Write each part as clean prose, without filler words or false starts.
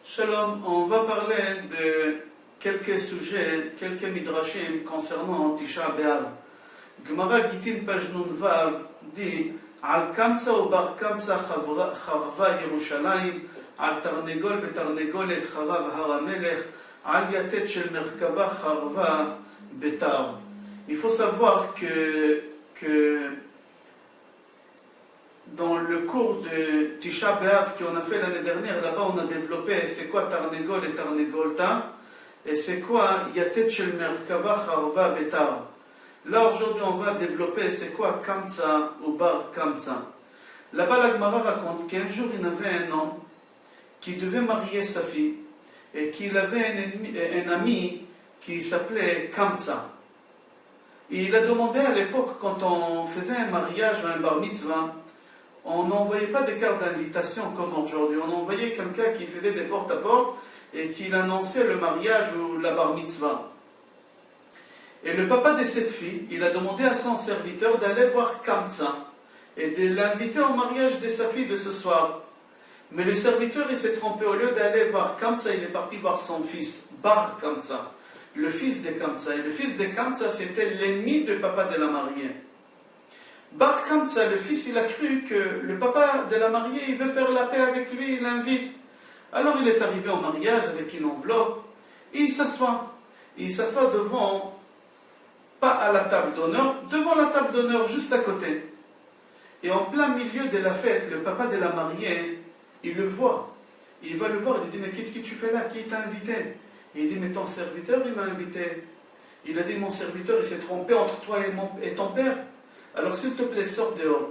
Shalom, on va parler de quelques sujets, quelques midrashim concernant Tisha B'Av. Gemara Gitin page Nun Vav dit Al Kamsa ou Bar Kamsa Charva Yerushalayim, Al Tarnegol Betarnegolet Charav Haramelech, Al Yatet Shel Merkava Charva Betar. Il faut savoir que dans le cours de Tisha B'Av qu'on a fait l'année dernière, là-bas on a développé c'est quoi Tarnegol et Tarnegolta, et c'est quoi Yatet Shel Merkava Charva Betar. Là aujourd'hui on va développer c'est quoi Kamsa ou Bar Kamsa. Là-bas la Gemara raconte qu'un jour il y avait un homme qui devait marier sa fille et qu'il avait un ami qui s'appelait Kamsa. Et il a demandé à l'époque, quand on faisait un mariage ou un bar mitzvah, on n'envoyait pas des cartes d'invitation comme aujourd'hui. On envoyait quelqu'un qui faisait des porte-à-porte et qui annonçait le mariage ou la bar mitzvah. Et le papa de cette fille, il a demandé à son serviteur d'aller voir Kamsa et de l'inviter au mariage de sa fille de ce soir. Mais le serviteur, il s'est trompé. Au lieu d'aller voir Kamsa, il est parti voir son fils, Bar Kamsa, le fils de Kamsa. Et le fils de Kamsa, c'était l'ennemi du papa de la mariée. Bar Kamsa, le fils, il a cru que le papa de la mariée, il veut faire la paix avec lui, il l'invite. Alors il est arrivé au mariage avec une enveloppe, et il s'assoit. Il s'assoit devant, pas à la table d'honneur, devant la table d'honneur, juste à côté. Et en plein milieu de la fête, le papa de la mariée, il le voit. Il va le voir, il lui dit, mais qu'est-ce que tu fais là? Qui t'a invité? Et il dit, mais ton serviteur, il m'a invité. Il a dit, mon serviteur, il s'est trompé entre toi et ton père. Alors s'il te plaît, sors dehors.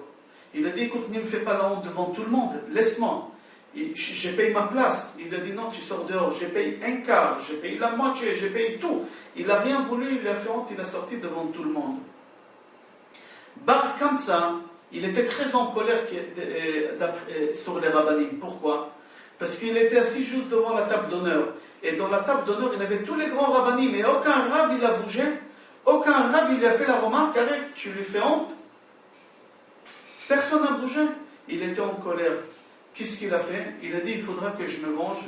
Il a dit, écoute, ne me fais pas la honte devant tout le monde, laisse-moi. J'ai payé ma place. Il a dit, non, tu sors dehors. J'ai payé un quart, j'ai payé la moitié, j'ai payé tout. Il n'a rien voulu, il a fait honte, il a sorti devant tout le monde. Bar Kamsa, il était très en colère sur les rabbinim. Pourquoi? Parce qu'il était assis juste devant la table d'honneur. Et dans la table d'honneur, il y avait tous les grands rabbinim. Mais aucun rab, il a bougé. Aucun rab, il lui a fait la remarque. Arrête, tu lui fais honte. Personne n'a bougé. Il était en colère. Qu'est-ce qu'il a fait? Il a dit, il faudra que je me venge.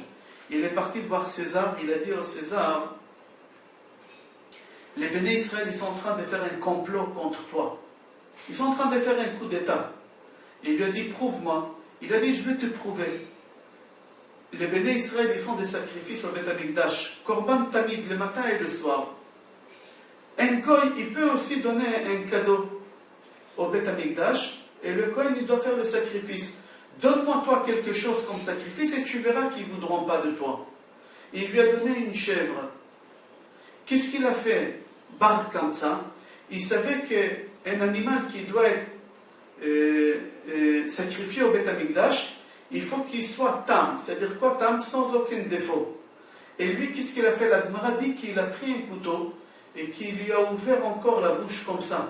Il est parti voir César. Il a dit au César, les béné Israël, ils sont en train de faire un complot contre toi. Ils sont en train de faire un coup d'état. Il lui a dit, prouve-moi. Il a dit, je vais te prouver. Les béné Israël, ils font des sacrifices au Beth Amikdash. Korban Tamid, le matin et le soir. Un Kohen, il peut aussi donner un cadeau au Beth Amikdash. Et le Kohen, il doit faire le sacrifice. Donne-moi toi quelque chose comme sacrifice et tu verras qu'ils ne voudront pas de toi. Et il lui a donné une chèvre. Qu'est-ce qu'il a fait? Bar Kamsa, il savait qu'un animal qui doit être sacrifié au Beth Amikdash, il faut qu'il soit tam. C'est-à-dire quoi tam? Sans aucun défaut. Et lui, qu'est-ce qu'il a fait? La Gemara dit qu'il a pris un couteau et qu'il lui a ouvert encore la bouche comme ça.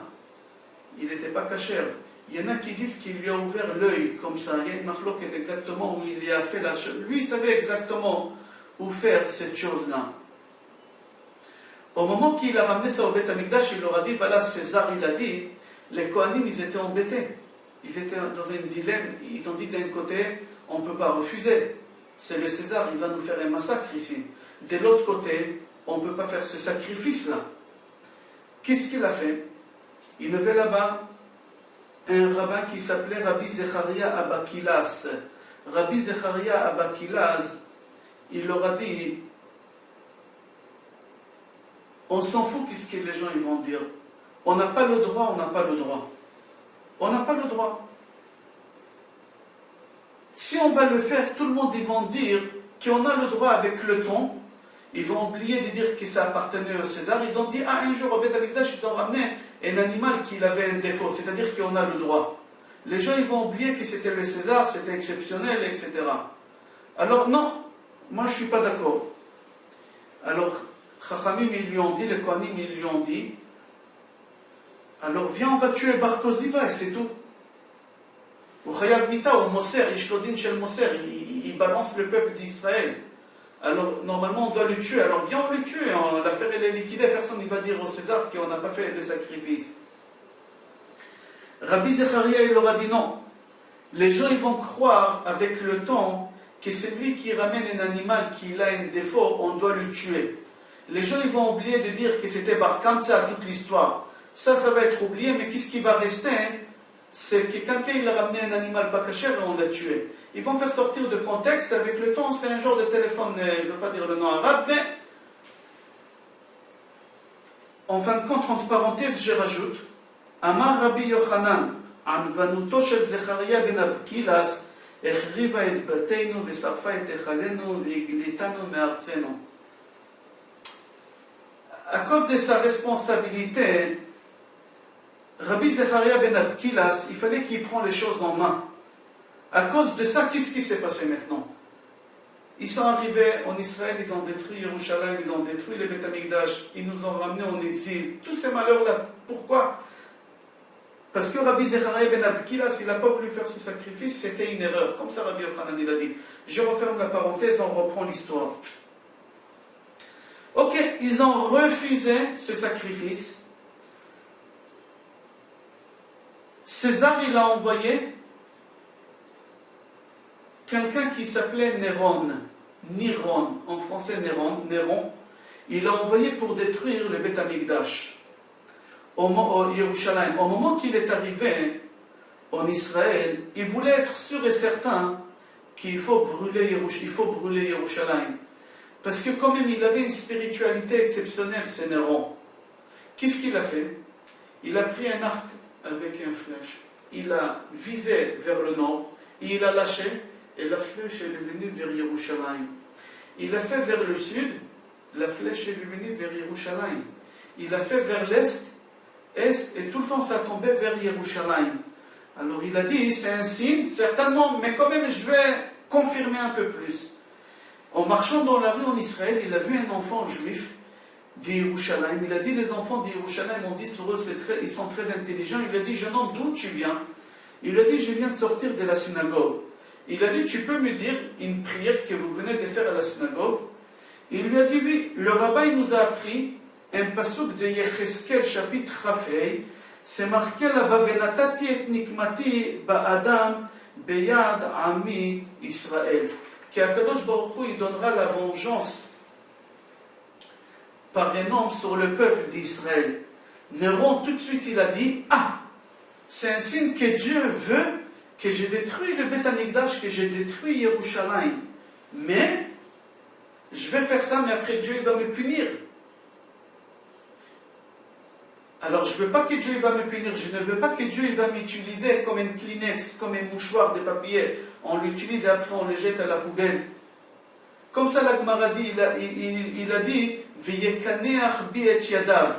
Il n'était pas cachère. Il y en a qui disent qu'il lui a ouvert l'œil comme ça. Il y a une marloquette exactement où il lui a fait la chose. Lui, il savait exactement où faire cette chose-là. Au moment qu'il a ramené ça au Beth Amikdash, il leur a dit, voilà, César, il a dit, les Kohanim, ils étaient embêtés. Ils étaient dans un dilemme. Ils ont dit d'un côté, on ne peut pas refuser. C'est le César, il va nous faire un massacre ici. De l'autre côté, on ne peut pas faire ce sacrifice-là. Qu'est-ce qu'il a fait? Il avait là-bas un rabbin qui s'appelait Rabbi Zecharia Abakilas. Rabbi Zecharia Abakilas, il leur a dit, on s'en fout qu'est-ce que les gens ils vont dire. On n'a pas le droit, on n'a pas le droit. On n'a pas le droit. Si on va le faire, tout le monde ils vont dire qu'on a le droit avec le temps. Ils vont oublier de dire que ça appartenait au César. Ils ont dit, ah, un jour au Beth Amikdash, ils ont ramené un animal qui avait un défaut, c'est-à-dire qu'on a le droit. Les gens ils vont oublier que c'était le César, c'était exceptionnel, etc. Alors non, moi je ne suis pas d'accord. Alors, Chachamim ils lui ont dit, les Kohanim ils lui ont dit, alors viens on va tuer Bar Koziva et c'est tout. Ou Chayab Mita, ou Moser, Ishlodin Shel Moser, il balance le peuple d'Israël. Alors normalement on doit le tuer, alors viens on le tue, l'affaire elle est liquidée, personne ne va dire au César qu'on n'a pas fait le sacrifice. Rabbi Zecharia il leur a dit non, les gens ils vont croire avec le temps que celui qui ramène un animal qui a un défaut, on doit le tuer. Les gens ils vont oublier de dire que c'était Bar Kamsa toute l'histoire. Ça va être oublié, mais qu'est-ce qui va rester c'est que quelqu'un il a ramené un animal pas caché et on l'a tué. Ils vont faire sortir de contexte avec le temps, c'est un genre de téléphone, je ne veux pas dire le nom arabe, mais en fin de compte, entre parenthèses, je rajoute Amar Rabbi Yochanan, Anvanuto shel Zecharia ben Abkilas, Echriva et Bateinu, Vesarfa et Echalenu, Viglitanu me'artzenu. À cause de sa responsabilité, Rabbi Zecharia ben Abkilas, il fallait qu'il prenne les choses en main. À cause de ça, qu'est-ce qui s'est passé maintenant? Ils sont arrivés en Israël, ils ont détruit Yerushalayim, ils ont détruit le Beth Amikdash, ils nous ont ramenés en exil. Tous ces malheurs-là, pourquoi? Parce que Rabbi Zecharia ben Abkilas, il n'a pas voulu faire ce sacrifice, c'était une erreur. Comme ça, Rabbi Yochanan, il a dit. Je referme la parenthèse, on reprend l'histoire. Ok, ils ont refusé ce sacrifice. César, il a envoyé quelqu'un qui s'appelait Niron, en français Néron, il l'a envoyé pour détruire le Beth Amikdash au Yerushalayim. Au moment qu'il est arrivé en Israël, il voulait être sûr et certain qu'il faut brûler Yerushalayim. Parce que quand même il avait une spiritualité exceptionnelle, c'est Néron. Qu'est-ce qu'il a fait? Il a pris un arc avec une flèche, il a visé vers le nord, et il a lâché, et la flèche est venue vers Yerushalayim. Il a fait vers le sud, la flèche est venue vers Yerushalayim. Il a fait vers l'est, et tout le temps ça tombait vers Yerushalayim. Alors il a dit, c'est un signe, certainement, mais quand même je vais confirmer un peu plus. En marchant dans la rue en Israël, il a vu un enfant juif d'Yerushalayim. Il a dit, les enfants d'Yerushalayim, on dit sur eux, ils sont très intelligents. Il a dit, jeune homme, d'où tu viens? Il a dit, je viens de sortir de la synagogue. Il a dit, tu peux me dire une prière que vous venez de faire à la synagogue? Il lui a dit, oui, le rabbin nous a appris un pasuk de Yecheskel, chapitre Chafei, c'est marqué là-bas, Venatati et nikmati ba'adam beyad ami Israël. Qu'Akadosh Baruch Hu, il donnera la vengeance par un homme sur le peuple d'Israël. Néron, tout de suite, il a dit, ah, c'est un signe que Dieu veut que j'ai détruit le Beth Amikdash, que j'ai détruit Yerushalayim. Mais, je vais faire ça, mais après Dieu il va me punir. Alors je ne veux pas que Dieu il va me punir, je ne veux pas que Dieu il va m'utiliser comme un Kleenex, comme un mouchoir de papier. On l'utilise et après on le jette à la poubelle. Comme ça la Gemara dit, il a dit, V'yekaneach bi et yadav.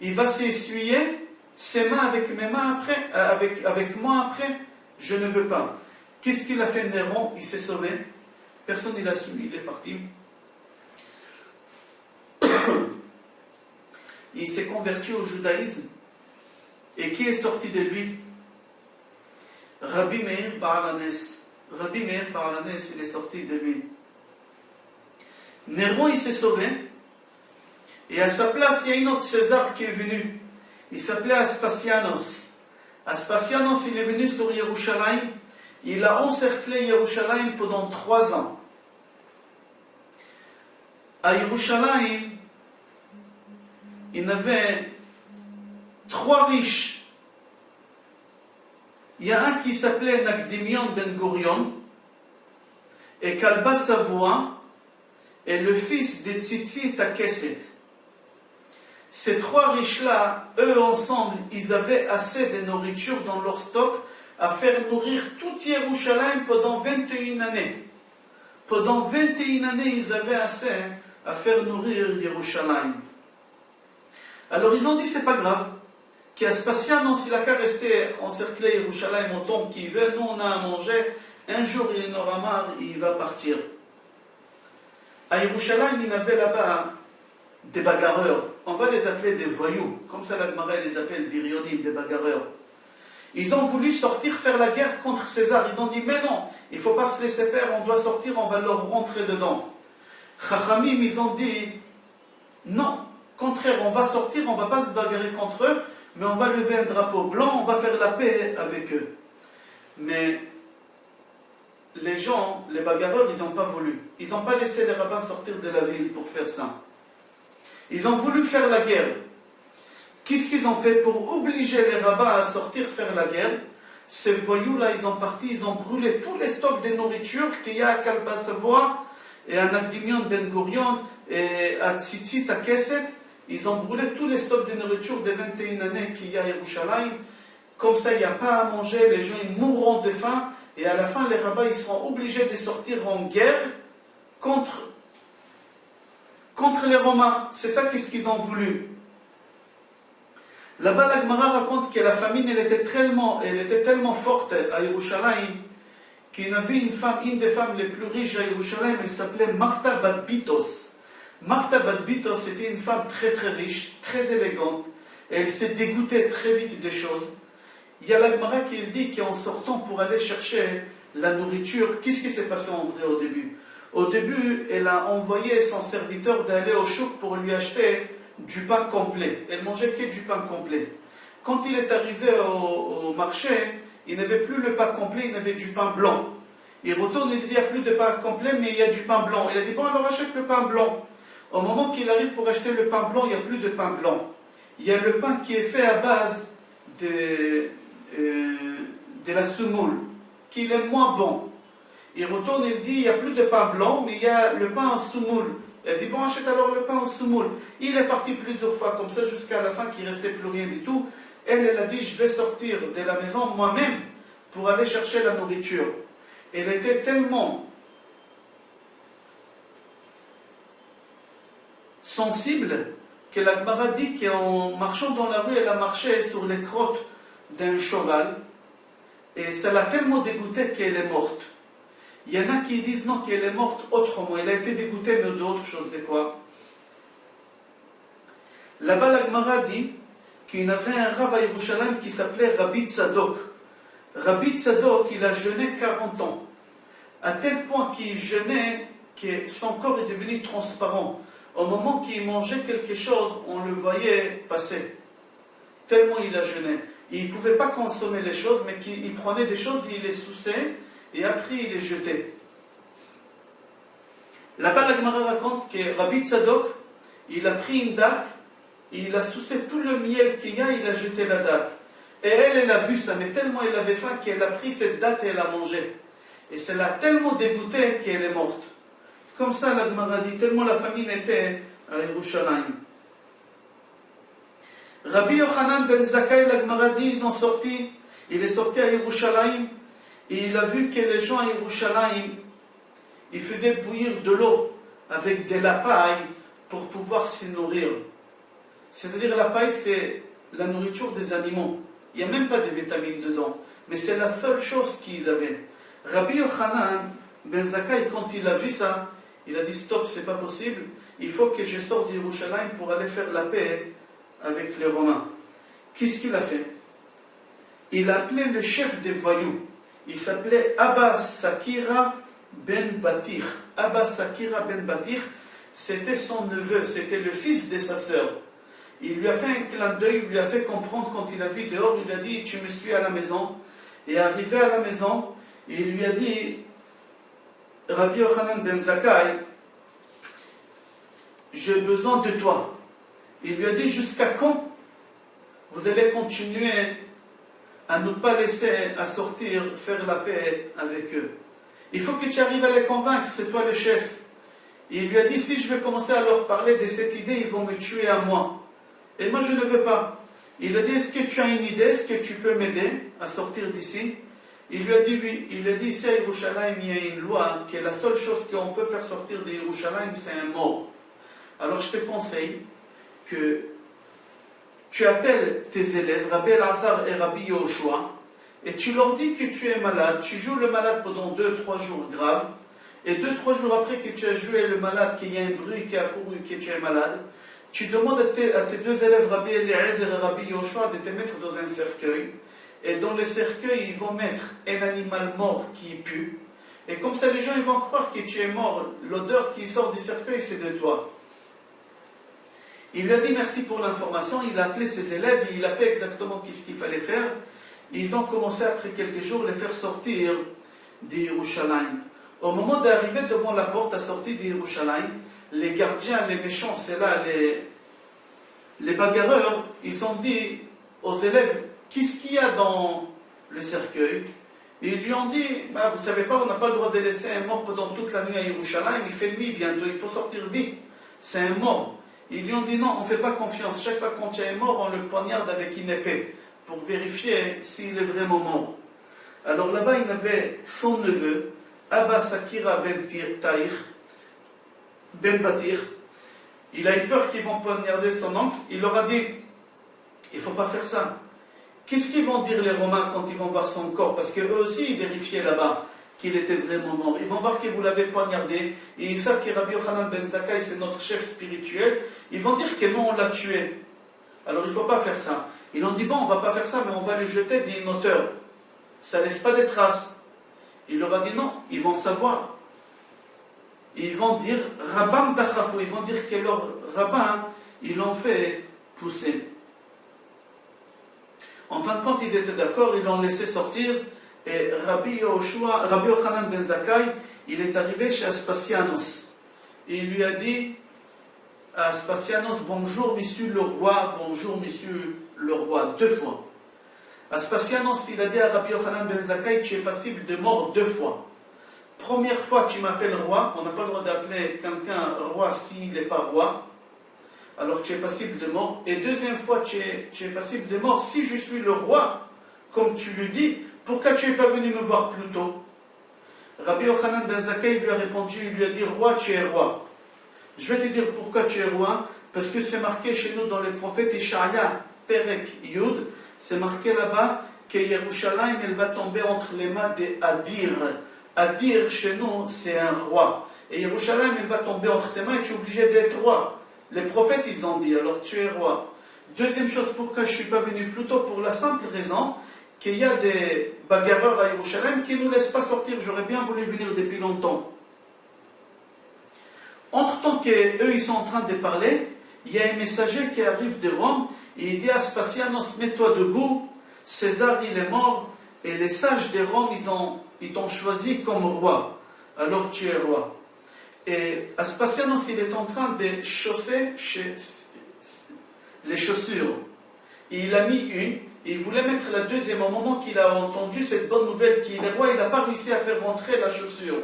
Il va s'essuyer ses mains avec mes mains après, avec moi après. Je ne veux pas. Qu'est-ce qu'il a fait Néron? Il s'est sauvé. Personne ne l'a suivi, il est parti. Il s'est converti au judaïsme. Et qui est sorti de lui? Rabbi Meir Baal HaNes. Rabbi Meir Baal HaNes, il est sorti de lui. Néron, il s'est sauvé. Et à sa place, il y a un autre César qui est venu. Il s'appelait Aspasianos. Aspasianos, il est venu sur Yerushalayim. Il a encerclé Yerushalayim pendant 3 ans. À Yerushalayim, il y avait 3 riches. Il y a un qui s'appelait Nakdimion Ben Gurion, et Kalba Savoie, et le fils de Tzitzi Takeset. Ces 3 riches-là, eux ensemble, ils avaient assez de nourriture dans leur stock à faire nourrir tout Yerushalayim pendant 21 années. Pendant 21 années, ils avaient assez à faire nourrir Yerushalayim. Alors ils ont dit, c'est pas grave, qu'Aspasianos, il n'a qu'à rester encerclé Yerushalayim autant qu'il veut, nous on a à manger, un jour il en aura marre, il va partir. À Yerushalayim, il y avait là-bas des bagarreurs, on va les appeler des voyous, comme ça la Gemara les appelle birionim, des bagarreurs. Ils ont voulu sortir faire la guerre contre César, ils ont dit, mais non, il ne faut pas se laisser faire, on doit sortir, on va leur rentrer dedans. Chachamim, ils ont dit, non. Contraire, on va sortir, on ne va pas se bagarrer contre eux, mais on va lever un drapeau blanc, on va faire la paix avec eux. Mais les gens, les bagarreurs, ils n'ont pas voulu. Ils n'ont pas laissé les rabbins sortir de la ville pour faire ça. Ils ont voulu faire la guerre. Qu'est-ce qu'ils ont fait pour obliger les rabbins à sortir faire la guerre? Ces voyous-là, ils ont parti, ils ont brûlé tous les stocks de nourriture qu'il y a à Kalba Savoie, et à Nagdimion Ben Gurion, et à Tzitzit, à Kesset. Ils ont brûlé tous les stocks de nourriture des 21 années qu'il y a à Yerushalayim. Comme ça, il n'y a pas à manger, les gens ils mourront de faim, et à la fin, les rabbins ils seront obligés de sortir en guerre contre les Romains. C'est ça qu'est-ce qu'ils ont voulu. Là-bas, la Gemara raconte que la famine elle était tellement forte à Yerushalayim qu'il y avait une des femmes les plus riches à Yerushalayim, elle s'appelait Martha Bat Bitos. Martha Bat Bitos c'était une femme très très riche, très élégante, et elle s'est dégoûtée très vite des choses. Il y a la Gemara qui dit qu'en sortant pour aller chercher la nourriture, qu'est-ce qui s'est passé en vrai au début? Au début, elle a envoyé son serviteur d'aller au chouk pour lui acheter du pain complet. Elle mangeait que du pain complet. Quand il est arrivé au marché, il n'avait plus le pain complet, il avait du pain blanc. Il retourne, il dit, il n'y a plus de pain complet, mais il y a du pain blanc. Il a dit, bon, alors achète le pain blanc. Au moment qu'il arrive pour acheter le pain blanc, il n'y a plus de pain blanc. Il y a le pain qui est fait à base de la semoule, qui est moins bon. Il retourne, il dit, il n'y a plus de pain blanc, mais il y a le pain en semoule. Elle dit, bon, achète alors le pain en semoule. Il est parti plusieurs fois comme ça, jusqu'à la fin, qu'il ne restait plus rien du tout. Elle a dit, je vais sortir de la maison moi-même pour aller chercher la nourriture. Elle était tellement sensible que la Gemara dit qu'en marchant dans la rue, elle a marché sur les crottes d'un cheval. Et ça l'a tellement dégoûtée qu'elle est morte. Il y en a qui disent non, qu'elle est morte autrement. Elle a été dégoûtée, mais d'autre chose. De quoi? Là-bas, la Gemara dit qu'il y avait un rav à Yerushalayim qui s'appelait Rabbi Tzadok. Rabbi Tzadok, il a jeûné 40 ans. À tel point qu'il jeûnait que son corps est devenu transparent. Au moment qu'il mangeait quelque chose, on le voyait passer. Tellement il a jeûné. Il ne pouvait pas consommer les choses, mais il prenait des choses, il les soussait, et après il les jetait. Là-bas, la Gemara raconte que Rabbi Tzadok, il a pris une date, il a soussé tout le miel qu'il y a, il a jeté la date. Et elle a vu ça, mais tellement elle avait faim qu'elle a pris cette date et elle a mangé. Et ça l'a tellement dégoûtée qu'elle est morte. Comme ça, la Gemara dit, tellement la famine était à Yerushalayim. Rabbi Yochanan ben Zakkai, la Gemara dit, il est sorti à Yerushalayim, et il a vu que les gens à Yerushalayim, ils faisaient bouillir de l'eau avec de la paille pour pouvoir s'y nourrir. C'est-à-dire la paille, c'est la nourriture des animaux. Il n'y a même pas de vitamines dedans. Mais c'est la seule chose qu'ils avaient. Rabbi Yochanan ben Zakkai, quand il a vu ça, il a dit stop, c'est pas possible. Il faut que je sorte de Yerushalayim pour aller faire la paix avec les Romains. Qu'est-ce qu'il a fait? Il a appelé le chef des voyous. Il s'appelait Abba Sakira ben Batir. Abba Sakira ben Batir, c'était son neveu, c'était le fils de sa sœur. Il lui a fait un clin d'œil, il lui a fait comprendre quand il a vu dehors, il lui a dit, tu me suis à la maison. Et arrivé à la maison, il lui a dit, Rabbi Yochanan ben Zakkai, j'ai besoin de toi. Il lui a dit, jusqu'à quand vous allez continuer à ne pas laisser à sortir, faire la paix avec eux? Il faut que tu arrives à les convaincre, c'est toi le chef. Il lui a dit, si je vais commencer à leur parler de cette idée, ils vont me tuer à moi. Et moi je ne veux pas. Il a dit, est-ce que tu as une idée, est-ce que tu peux m'aider à sortir d'ici? Il lui a dit oui. Il lui a dit, ici à Yerushalayim, il y a une loi que la seule chose qu'on peut faire sortir de Yerushalayim, c'est un mort. Alors je te conseille que tu appelles tes élèves, Rabbi Elazar et Rabbi Yoshua, et tu leur dis que tu es malade, tu joues le malade pendant 2-3 jours graves, et 2-3 jours après que tu as joué le malade, qu'il y a un bruit qui a couru, que tu es malade, tu demandes à tes deux élèves, Rabbi Eliezer et Rabbi Yoshua, de te mettre dans un cercueil, et dans le cercueil, ils vont mettre un animal mort qui pue, et comme ça les gens ils vont croire que tu es mort, l'odeur qui sort du cercueil c'est de toi. Il lui a dit merci pour l'information, il a appelé ses élèves, il a fait exactement ce qu'il fallait faire. Ils ont commencé après quelques jours à les faire sortir d'Yerushalayim. Au moment d'arriver devant la porte à sortie d'Yerushalayim, les gardiens, les méchants, c'est là, les bagarreurs, ils ont dit aux élèves, qu'est-ce qu'il y a dans le cercueil? Et ils lui ont dit, bah, vous savez pas, on n'a pas le droit de laisser un mort pendant toute la nuit à Yerushalayim, il fait nuit bientôt, il faut sortir vite, c'est un mort. Ils lui ont dit non, on ne fait pas confiance, chaque fois qu'on tient un mort, on le poignarde avec une épée, pour vérifier s'il est vraiment mort. Alors là-bas, il avait son neveu, Abba Sakira ben Batir. Il a eu peur qu'ils vont poignarder son oncle. Il leur a dit, il ne faut pas faire ça. Qu'est-ce qu'ils vont dire les Romains quand ils vont voir son corps? Parce qu'eux aussi, ils vérifiaient là-bas qu'il était vraiment mort. Ils vont voir que vous l'avez poignardé. Et ils savent que Rabbi Yochanan ben Zakkai, c'est notre chef spirituel. Ils vont dire que non, on l'a tué. Alors il ne faut pas faire ça. Ils ont dit, bon, on ne va pas faire ça, mais on va le jeter d'une hauteur. Ça ne laisse pas de traces. Il leur a dit non, ils vont savoir. Ils vont dire Rabbam Dachafou, ils vont dire que leur rabbin, ils l'ont fait pousser. En fin de compte, ils étaient d'accord, ils l'ont laissé sortir. Et Rabbi Yochanan ben Zakkai, il est arrivé chez Aspasianos. Et il lui a dit à Aspasianos, bonjour monsieur le roi, bonjour monsieur le roi, 2 fois. Aspasianos, il a dit à Rabbi Yochanan ben Zakkai, tu es passible de mort 2 fois. Première fois, tu m'appelles roi. On n'a pas le droit d'appeler quelqu'un roi s'il n'est pas roi. Alors tu es passible de mort. Et deuxième fois, tu es passible de mort si je suis le roi, comme tu lui dis. Pourquoi tu n'es pas venu me voir plus tôt? Rabbi Yochanan ben Zakkai lui a répondu, il lui a dit, roi, tu es roi. Je vais te dire pourquoi tu es roi. Parce que c'est marqué chez nous dans les prophètes Ishaïa, Perek Yud, c'est marqué là-bas que Yerushalayim, elle va tomber entre les mains des Adir. Adir, chez nous, c'est un roi. Et Yerushalayim, elle va tomber entre tes mains et tu es obligé d'être roi. Les prophètes, ils ont dit, alors tu es roi. Deuxième chose, pourquoi je ne suis pas venu plus tôt? Pour la simple raison qu'il y a des bagarreurs à Yerushalayim qui ne nous laissent pas sortir. J'aurais bien voulu venir depuis longtemps. Entre-temps qu'eux, ils sont en train de parler, il y a un messager qui arrive de Rome et il dit à Aspasianos, mets-toi debout, César, il est mort, et les sages de Rome, ils t'ont choisi comme roi. Alors tu es roi. Et Aspasianos, il est en train de chausser les chaussures. Et il a mis une, et il voulait mettre la deuxième. Au moment qu'il a entendu cette bonne nouvelle qu'il est roi, il n'a pas réussi à faire rentrer la chaussure.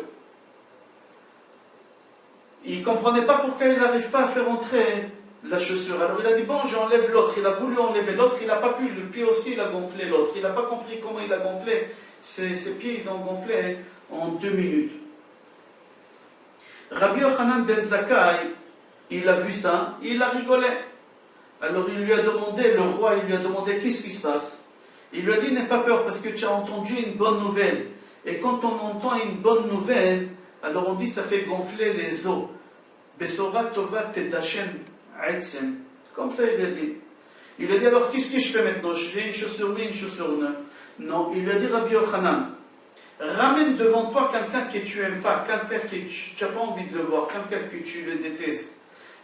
Il ne comprenait pas pourquoi il n'arrive pas à faire rentrer la chaussure. Alors il a dit, bon, j'enlève l'autre. Il a voulu enlever l'autre, il n'a pas pu. Le pied aussi, il a gonflé l'autre. Il n'a pas compris comment il a gonflé. Ses pieds, ils ont gonflé en 2 minutes. Rabbi Yochanan ben Zakkai, il a vu ça, il a rigolé. Alors il lui a demandé, le roi, il lui a demandé, qu'est-ce qui se passe? Il lui a dit, n'aie pas peur parce que tu as entendu une bonne nouvelle. Et quand on entend une bonne nouvelle, alors on dit, ça fait gonfler les os. Besora tova tedashem aitzem. Comme ça, il lui a dit. Il lui a dit, alors qu'est-ce que je fais maintenant? J'ai une chaussure oui, une chaussure non. Non, il lui a dit, Rabbi Yochanan, ramène devant toi quelqu'un que tu n'aimes pas, quelqu'un que tu n'as pas envie de le voir, quelqu'un que tu le détestes.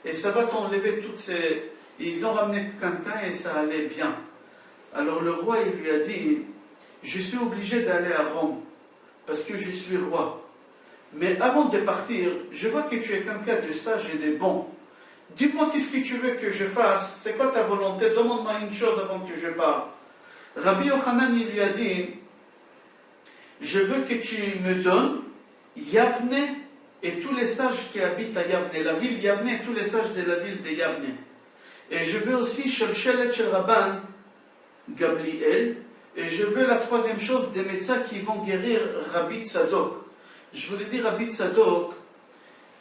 Et ça va t'enlever toutes ces... Ils ont ramené quelqu'un et ça allait bien. Alors le roi, il lui a dit, je suis obligé d'aller à Rome, parce que je suis roi. Mais avant de partir, je vois que tu es quelqu'un de sage et de bon. Dis-moi qu'est-ce que tu veux que je fasse, c'est quoi ta volonté, demande-moi une chose avant que je parte. Rabbi Yochanan, il lui a dit, je veux que tu me donnes Yavne et tous les sages qui habitent à Yavne, la ville Yavne et tous les sages de la ville de Yavne. Et je veux aussi Shelchelet Shel Rabban Gamliel, et je veux la troisième chose, des médecins qui vont guérir Rabbi Tzadok. Je vous ai dit Rabbi Tzadok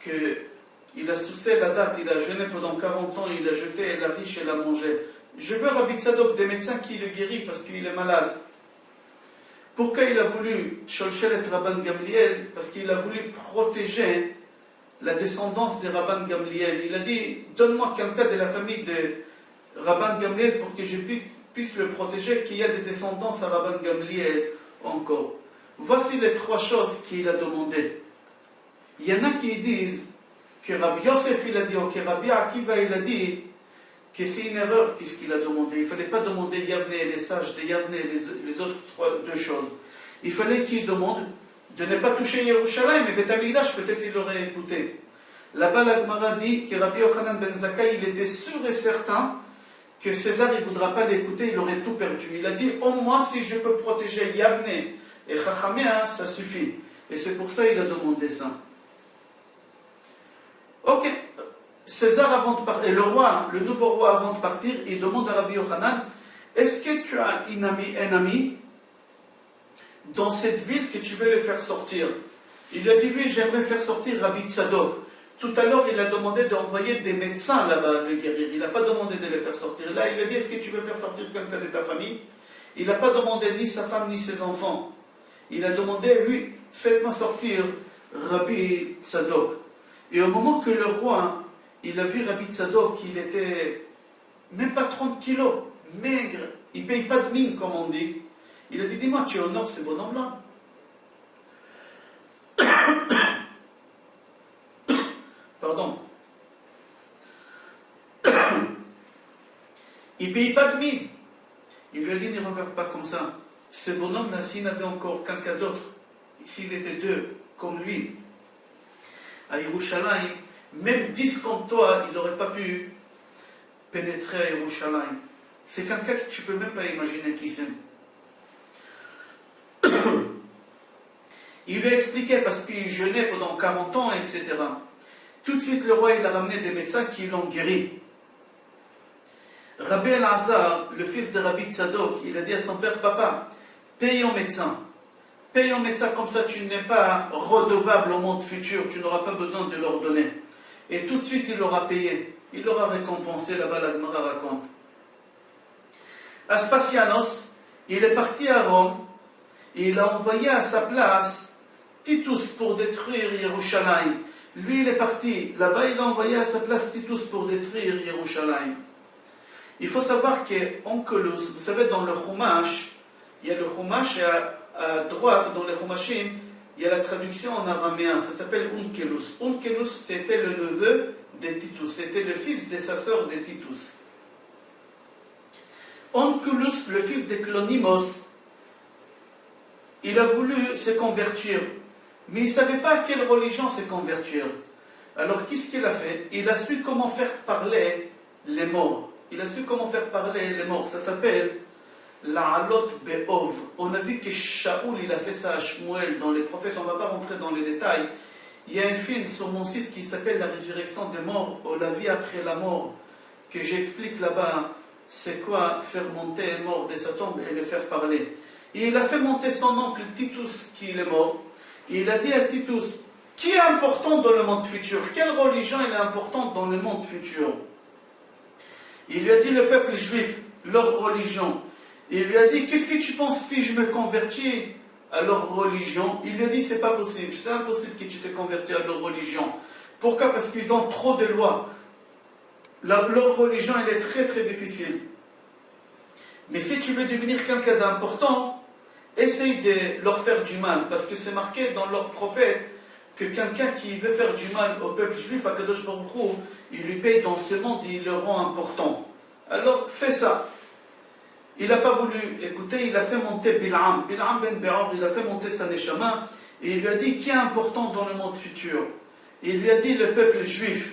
qu'il a soucié la date, il a jeûné pendant 40 ans, il a jeté la riche et l'a mangé. Je veux Rabbi Tzadok, des médecins qui le guérissent parce qu'il est malade. Pourquoi il a voulu Shelchelet Rabban Gamliel? Parce qu'il a voulu protéger la descendance de Rabban Gamliel. Il a dit, donne-moi quelqu'un de la famille de Rabban Gamliel pour que je puisse le protéger, qu'il y a des descendances à Rabban Gamliel encore. Voici les 3 choses qu'il a demandées. Il y en a qui disent que Rabbi Yosef il a dit, ou que Rabbi Akiva il a dit, que c'est une erreur qu'est-ce qu'il a demandé. Il ne fallait pas demander Yavne, les sages de Yavne, les autres 2 choses. Il fallait qu'il demande de ne pas toucher Yerushalayim, mais Beth Amikdash, peut-être il aurait écouté. Là-bas, la Gemara dit que Rabbi Yochanan ben Zakkai, il était sûr et certain que César, il ne voudra pas l'écouter, il aurait tout perdu. Il a dit, au moins, si je peux protéger Yavne et Chachamea, ça suffit. Et c'est pour ça qu'il a demandé ça. Ok, César, avant de partir, et le roi, le nouveau roi, avant de partir, il demande à Rabbi Yochanan, est-ce que tu as un ami dans cette ville que tu veux le faire sortir? Il lui a dit, oui, j'aimerais faire sortir Rabbi Tzadok. Tout à l'heure, il a demandé d'envoyer des médecins là-bas, le guérir. Il n'a pas demandé de le faire sortir. Là, il lui a dit, est-ce que tu veux faire sortir quelqu'un de ta famille? Il n'a pas demandé ni sa femme, ni ses enfants. Il a demandé, oui, faites-moi sortir Rabbi Tzadok. Et au moment que le roi, il a vu Rabbi Tzadok, il était même pas 30 kilos, maigre, il ne paye pas de mine, comme on dit. Il a dit, dis-moi, tu honores ce bonhomme-là? Pardon. Il ne paye pas de mine. Il lui a dit, ne regarde pas comme ça. Ce bonhomme-là, s'il n'avait encore quelqu'un d'autre, s'ils étaient deux, comme lui, à Yerushalayim, même 10 comme toi, ils n'auraient pas pu pénétrer à Yerushalayim. C'est quelqu'un que tu ne peux même pas imaginer qui c'est. Il lui a expliqué parce qu'il jeûnait pendant 40 ans, etc. Tout de suite, le roi, il a ramené des médecins qui l'ont guéri. Rabbi El-Azhar, le fils de Rabbi Tzadok, il a dit à son père, papa, paye au médecin. Paye au médecin, comme ça tu n'es pas redevable au monde futur, tu n'auras pas besoin de leur donner. Et tout de suite, il l'aura payé. Il l'aura récompensé, là-bas, la Gemara raconte. Aspasianos, il est parti à Rome, et il a envoyé à sa place Titus pour détruire Yerushalayim. Lui, il est parti là-bas, il a envoyé à sa place Titus pour détruire Yerushalayim. Il faut savoir qu'Onkelos, vous savez, dans le Chumash, il y a le Chumash et à droite, dans les Chumashim, il y a la traduction en araméen, ça s'appelle Onkelos. Onkelos, c'était le neveu de Titus, c'était le fils de sa sœur de Titus. Onkelos, le fils de Clonimos, il a voulu se convertir, mais il ne savait pas à quelle religion se convertir. Alors qu'est-ce qu'il a fait? Il a su comment faire parler les morts. Il a su comment faire parler les morts. Ça s'appelle La'alot Be'ov. On a vu que Shaoul, il a fait ça à Shmuel dans les prophètes. On ne va pas rentrer dans les détails. Il y a un film sur mon site qui s'appelle La résurrection des morts, ou La vie après la mort, que j'explique là-bas. C'est quoi faire monter un mort de sa tombe et le faire parler. Et il a fait monter son oncle Titus, qui est mort. Et il a dit à Titus, qui est important dans le monde futur? Quelle religion est importante dans le monde futur? Il lui a dit le peuple juif, leur religion. Il lui a dit, qu'est-ce que tu penses si je me convertis à leur religion? Il lui a dit, c'est pas possible, c'est impossible que tu te convertis à leur religion. Pourquoi? Parce qu'ils ont trop de lois. Leur religion, elle est très très difficile. Mais si tu veux devenir quelqu'un d'important, essaye de leur faire du mal, parce que c'est marqué dans leur prophète que quelqu'un qui veut faire du mal au peuple juif, Akadosh Baruch Hu, il lui paye dans ce monde et il le rend important. Alors fais ça. Il n'a pas voulu écouter, il a fait monter Bil'am ben Be'or, il a fait monter sa neshama, et il lui a dit qui est important dans le monde futur. Et il lui a dit le peuple juif,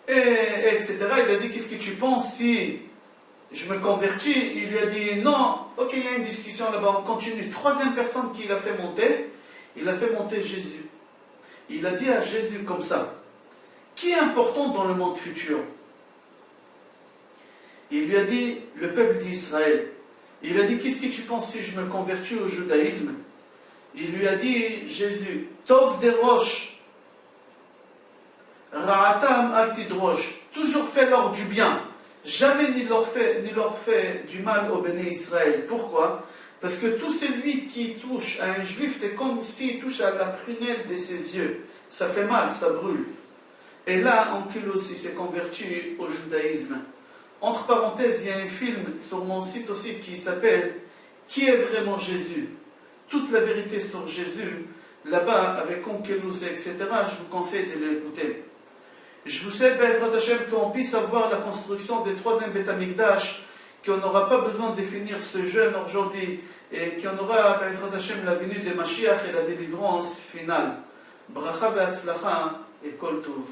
etc. Il lui a dit qu'est-ce que tu penses si je me convertis? Il lui a dit non, ok, il y a une discussion là-bas, on continue. Troisième personne qu'il a fait monter, il a fait monter Jésus. Il a dit à Jésus comme ça, qui est important dans le monde futur? Il lui a dit le peuple d'Israël. Il lui a dit qu'est-ce que tu penses si je me convertis au judaïsme? Il lui a dit Jésus, Tov des roches, Ra'atam altidrosh, toujours fais-leur du bien. Jamais ni leur fait du mal au béné Israël. Pourquoi? Parce que tout celui qui touche à un juif, c'est comme s'il touche à la prunelle de ses yeux. Ça fait mal, ça brûle. Et là, Onkelos s'est converti au judaïsme. Entre parenthèses, il y a un film sur mon site aussi qui s'appelle « Qui est vraiment Jésus ?» Toute la vérité sur Jésus, là-bas, avec Onkelos, etc., je vous conseille de l'écouter. Je vous souhaite, Be'ezrat Hashem, qu'on puisse avoir la construction des troisième Beth Amikdash, qu'on n'aura pas besoin de définir ce jeûne aujourd'hui, et qu'on aura, Be'ezrat Hashem, la venue de Mashiach et la délivrance finale. Bracha ve'atzlacha et kol tov.